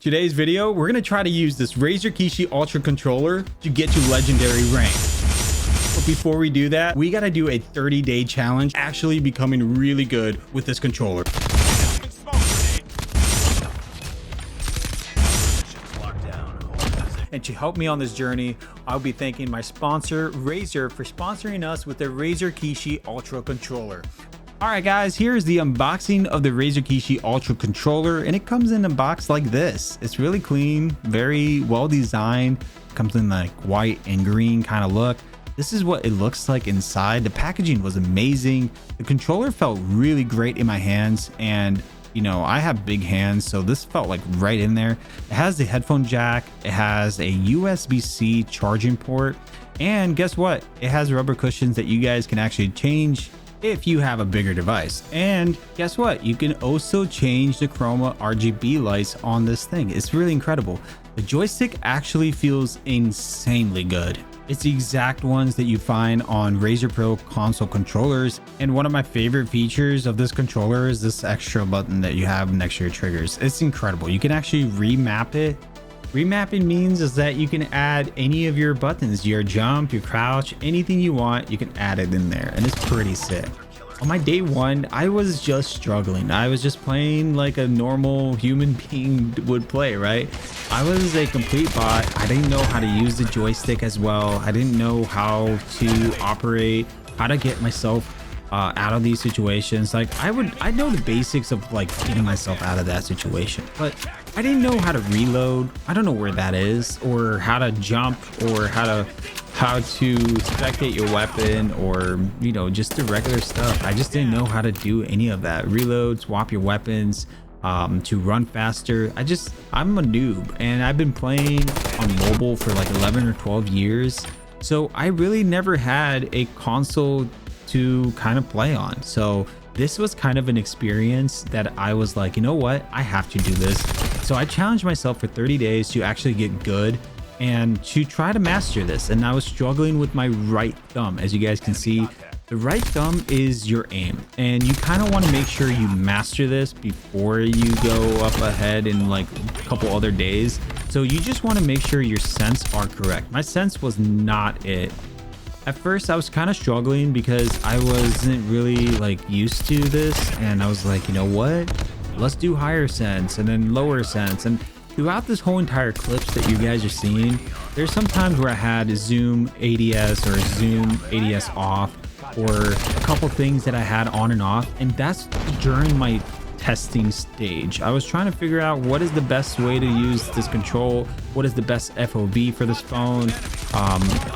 Today's video, we're gonna try to use this Razer Kishi Ultra controller to get to legendary rank. But before we do that, we gotta do a 30-day challenge, actually becoming really good with this controller. And to help me on this journey, I'll be thanking my sponsor, Razer, for sponsoring us with the Razer Kishi Ultra controller. Alright guys, here's the unboxing of the Razer Kishi Ultra controller, and it comes in a box like this. It's really clean, very well designed, comes in like white and green kind of look. This is what it looks like inside. The packaging was amazing. The controller felt really great in my hands, and you know, I have big hands, so this felt like right in there. It has the headphone jack, it has a USB-C charging port, and guess what? It has rubber cushions that you guys can actually change if you have a bigger device. And guess what? You can also change the chroma RGB lights on this thing. It's really incredible. The joystick actually feels insanely good. It's the exact ones that you find on Razer Pro console controllers. And one of my favorite features of this controller is this extra button that you have next to your triggers. It's incredible. You can actually remap it. Remapping means is that you can add any of your buttons, your jump, your crouch, anything you want, you can add it in there, and it's pretty sick. On my day one, I was just struggling. I was just playing like a normal human being would play, right? I was a complete bot. I didn't know how to use the joystick as well. I didn't know how to operate, how to get myself out of these situations. Like I know the basics of like getting myself out of that situation, but I didn't know how to reload. I don't know where that is, or how to jump, or how to spectate your weapon, or you know, just the regular stuff. I just didn't know how to do any of that. Reload, swap your weapons, to run faster. I'm a noob, and I've been playing on mobile for like 11 or 12 years, so I really never had a console to kind of play on. So this was kind of an experience that I was like, you know what, I have to do this. So I challenged myself for 30 days to actually get good and to try to master this. And I was struggling with my right thumb. As you guys can see, the right thumb is your aim, and you kind of want to make sure you master this before you go up ahead in like a couple other days. So you just want to make sure your sense are correct. My sense was not it. At first I was kind of struggling because I wasn't really like used to this, and I was like, you know what, let's do higher sense and then lower sense. And throughout this whole entire clips that you guys are seeing, there's some times where I had zoom ADS or zoom ADS off, or a couple things that I had on and off, and that's during my testing stage. I was trying to figure out what is the best way to use this control, what is the best FOV for this phone.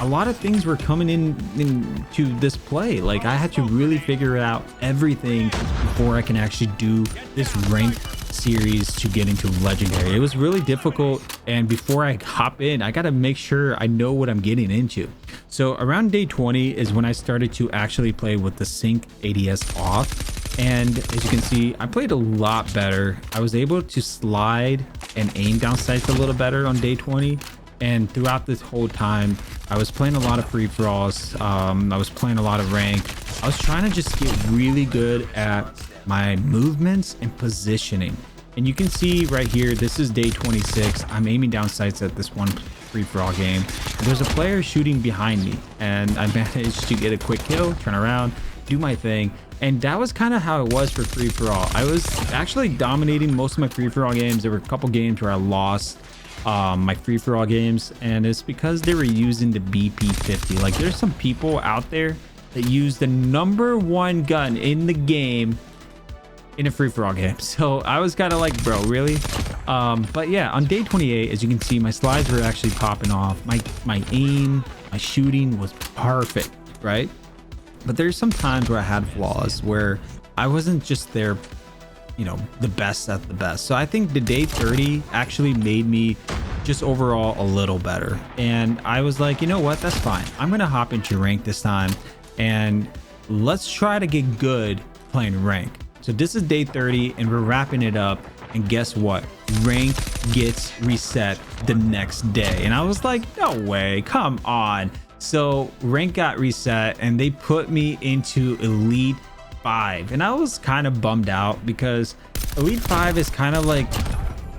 A lot of things were coming into this play. Like I had to really figure out everything before I can actually do this ranked series to get into legendary. It was really difficult, and before I hop in, I got to make sure I know what I'm getting into. So around day 20 is when I started to actually play with the sync ADS off. And as you can see, I played a lot better. I was able to slide and aim down sights a little better on day 20. And throughout this whole time, I was playing a lot of free-for-alls. I was playing a lot of rank. I was trying to just get really good at my movements and positioning. And you can see right here, this is day 26. I'm aiming down sights at this one free-for-all game. There's a player shooting behind me, and I managed to get a quick kill, turn around, do my thing. And that was kind of how it was for free-for-all. I was actually dominating most of my free-for-all games. There were a couple games where I lost my free-for-all games, and it's because they were using the BP50. Like there's some people out there that use the #1 gun in the game in a free-for-all game. So I was kind of like, bro, really? But yeah, on day 28, as you can see, my slides were actually popping off. My aim, my shooting was perfect, right? But there's some times where I had flaws, where I wasn't just there, you know, the best at the best. So I think the day 30 actually made me just overall a little better. And I was like, you know what, that's fine. I'm gonna hop into rank this time, and let's try to get good playing rank. So this is day 30, and we're wrapping it up. And guess what? Rank gets reset the next day. And I was like, no way, come on. So rank got reset, and they put me into Elite 5. And I was kind of bummed out because Elite 5 is kind of like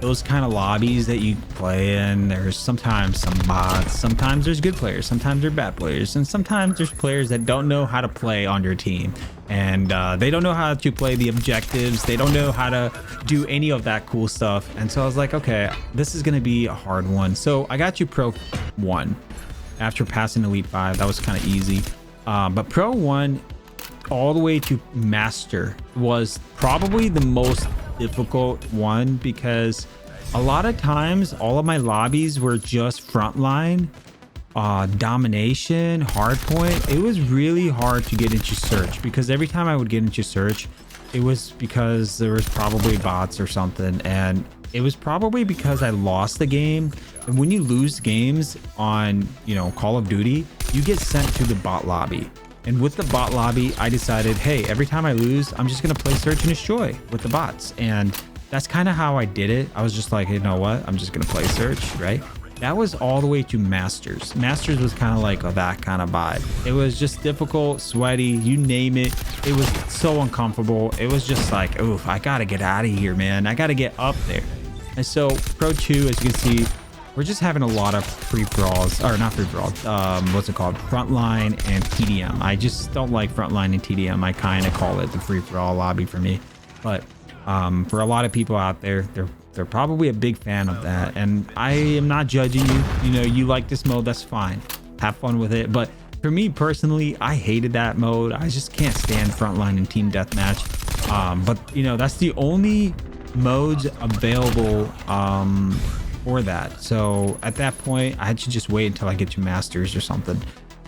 those kind of lobbies that you play in, there's sometimes some bots, sometimes there's good players, sometimes they're bad players, and sometimes there's players that don't know how to play on your team, and they don't know how to play the objectives, they don't know how to do any of that cool stuff. And so I was like, okay, this is gonna be a hard one. So I got you Pro 1 after passing Elite 5. That was kind of easy, but Pro 1 all the way to Master was probably the most difficult one, because a lot of times all of my lobbies were just frontline, domination, hardpoint. It was really hard to get into search, because every time I would get into search, it was because there was probably bots or something, and it was probably because I lost the game. And when you lose games on, you know, Call of Duty, you get sent to the bot lobby. And with the bot lobby, I decided, hey, every time I lose, I'm just going to play search and destroy with the bots. And that's kind of how I did it. I was just like, you know what? I'm just going to play search, right? That was all the way to Masters. Masters was kind of like that kind of vibe. It was just difficult, sweaty, you name it. It was so uncomfortable. It was just like, oof, I got to get out of here, man. I got to get up there. And so Pro 2, as you can see, we're just having a lot of free-for-alls, or not free-for-alls, what's it called? Frontline and TDM. I just don't like Frontline and TDM. I kind of call it the free-for-all lobby for me. But for a lot of people out there, they're probably a big fan of that. And I am not judging you. You know, you like this mode, that's fine. Have fun with it. But for me personally, I hated that mode. I just can't stand Frontline and Team Deathmatch. But, you know, that's the only modes available for that. So at that point, I had to just wait until I get to Masters or something.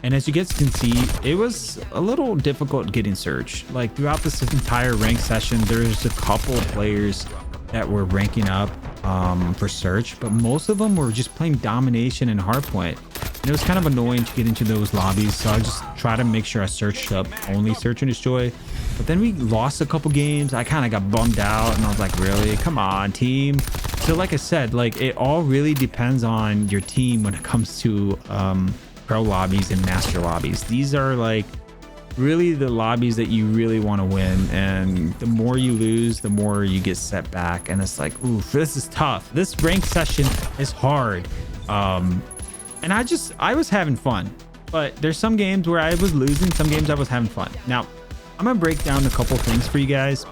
And as you guys can see, it was a little difficult getting search. Like throughout this entire rank session, there's a couple players that were ranking up for search, but most of them were just playing domination and hardpoint. And it was kind of annoying to get into those lobbies, so I just try to make sure I searched up only search and destroy. But then we lost a couple games. I kind of got bummed out, and I was like, really? Come on, team. So like I said, like it all really depends on your team when it comes to pro lobbies and master lobbies. These are like really the lobbies that you really want to win, and the more you lose, the more you get set back. And it's like, ooh, this is tough. This rank session is hard. And I was having fun, but there's some games where I was losing, some games I was having fun. Now I'm gonna break down a couple things for you guys,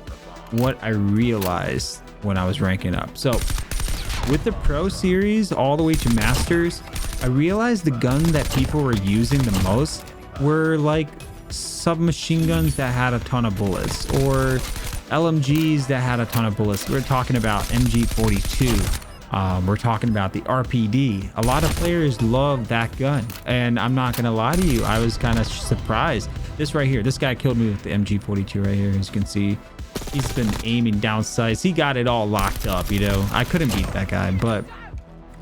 what I realized when I was ranking up. So with the pro series all the way to masters, I realized the gun that people were using the most were like submachine guns that had a ton of bullets, or LMGs that had a ton of bullets. We're talking about MG42. We're talking about the RPD. A lot of players love that gun, and I'm not gonna lie to you, I was kind of surprised. This right here, this guy killed me with the MG42 right here. As you can see, he's been aiming down sights. He got it all locked up, you know. I couldn't beat that guy. But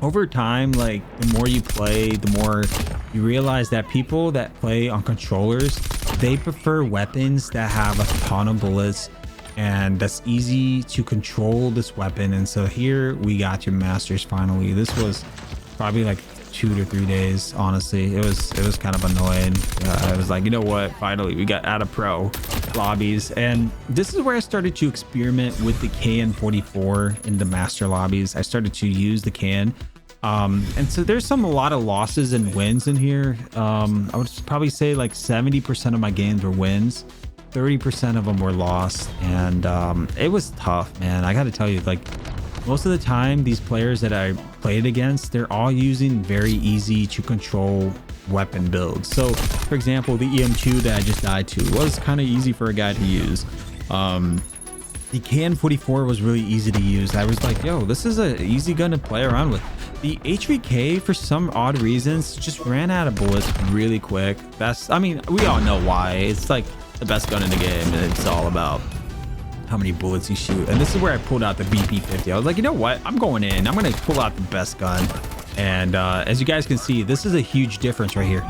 over time, like the more you play, the more you realize that people that play on controllers, they prefer weapons that have a ton of bullets, and that's easy to control this weapon. And so here we got your masters finally. This was probably like 2 to 3 days, honestly. It was kind of annoying. I was like, you know what, finally we got out of pro lobbies. And this is where I started to experiment with the KN44 in the master lobbies. I started to use the can, and so there's a lot of losses and wins in here. I would probably say like 70% of my games were wins, 30% of them were lost. And it was tough, man. I gotta tell you, like most of the time these players that I played against, they're all using very easy to control weapon builds. So for example, the EM2 that I just died to was kind of easy for a guy to use. The KN44 was really easy to use. I was like, yo, this is an easy gun to play around with. The HVK, for some odd reasons, just ran out of bullets really quick. I mean, we all know why. It's like the best gun in the game, and it's all about how many bullets you shoot. And this is where I pulled out the BP50. I was like, you know what? I'm going in. I'm going to pull out the best gun. And as you guys can see, this is a huge difference right here.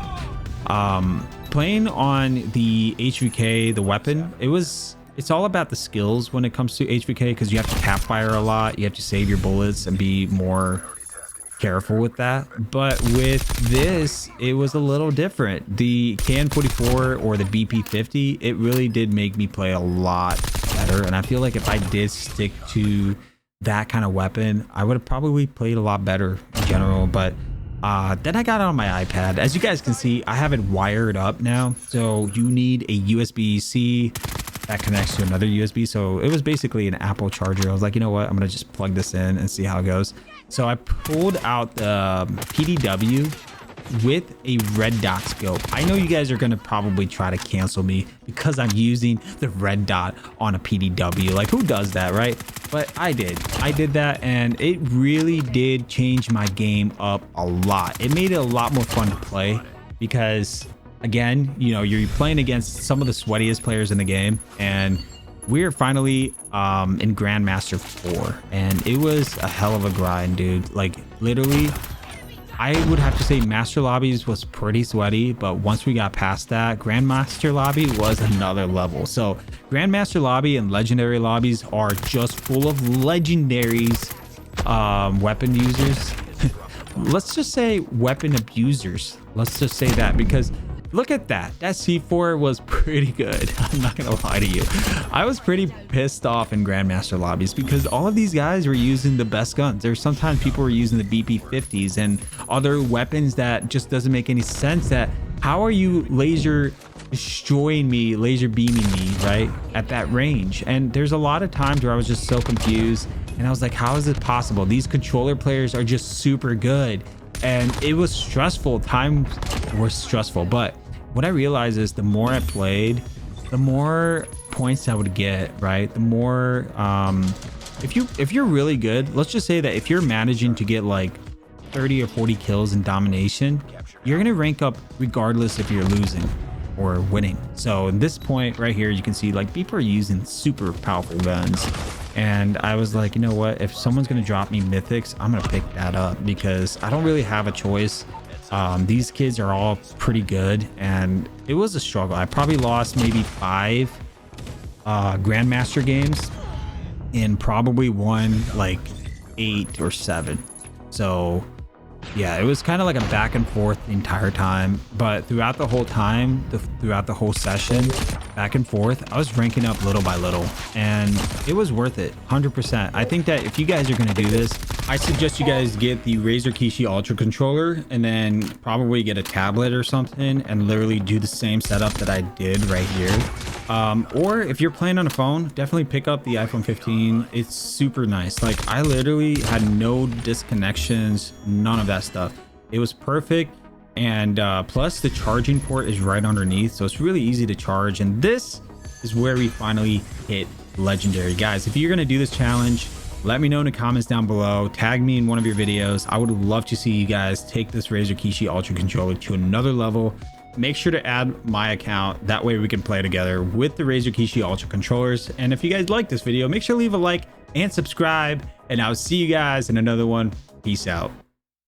Playing on the HVK, the weapon, it's all about the skills when it comes to HVK, because you have to tap fire a lot. You have to save your bullets and be more careful with that. But with this, it was a little different. The KN44 or the BP50, it really did make me play a lot better. And I feel like if I did stick to that kind of weapon, I would have probably played a lot better in general. But then I got it on my iPad. As you guys can see, I have it wired up now. So you need a USB-C that connects to another USB. So it was basically an Apple charger. I was like, you know what? I'm going to just plug this in and see how it goes. So I pulled out the PDW with a red dot scope. I know you guys are going to probably try to cancel me because I'm using the red dot on a PDW. Like, who does that, right? But I did that, and it really did change my game up a lot. It made it a lot more fun to play because, again, you know, you're playing against some of the sweatiest players in the game, and we're finally in Grandmaster 4, and it was a hell of a grind, dude. Like, literally, I would have to say Master Lobbies was pretty sweaty, but once we got past that, Grandmaster Lobby was another level. So Grandmaster Lobby and Legendary Lobbies are just full of legendaries, weapon users. Let's just say weapon abusers. Let's just say that, because look at that. That C4 was pretty good. I'm not gonna lie to you. I was pretty pissed off in Grandmaster Lobbies because all of these guys were using the best guns. There's sometimes people were using the BP-50s and other weapons that just doesn't make any sense. That how are you laser destroying me, laser beaming me, right, at that range? And there's a lot of times where I was just so confused, and I was like, how is it possible? These controller players are just super good. And it was stressful. Times were stressful, but what I realized is the more I played, the more points I would get, right? The more if you're really good, let's just say that if you're managing to get like 30 or 40 kills in domination, you're gonna rank up regardless if you're losing or winning. So in this point right here, you can see like people are using super powerful guns, and I was like, you know what, if someone's gonna drop me mythics, I'm gonna pick that up because I don't really have a choice. These kids are all pretty good, and it was a struggle. I probably lost maybe 5 Grandmaster games and probably won like 8 or 7. So yeah, it was kind of like a back and forth the entire time, but throughout the whole time, throughout the whole session, back and forth, I was ranking up little by little, and it was worth it 100%. I think that if you guys are going to do this, I suggest you guys get the Razer Kishi Ultra controller and then probably get a tablet or something and literally do the same setup that I did right here. Or if you're playing on a phone, definitely pick up the iPhone 15. It's super nice. Like, I literally had no disconnections, none of that stuff. It was perfect. And plus the charging port is right underneath, so it's really easy to charge. And this is where we finally hit legendary. Guys, if you're going to do this challenge, let me know in the comments down below. Tag me in one of your videos. I would love to see you guys take this Razer Kishi Ultra controller to another level. Make sure to add my account. That way we can play together with the Razer Kishi Ultra controllers. And if you guys like this video, make sure to leave a like and subscribe. And I'll see you guys in another one. Peace out.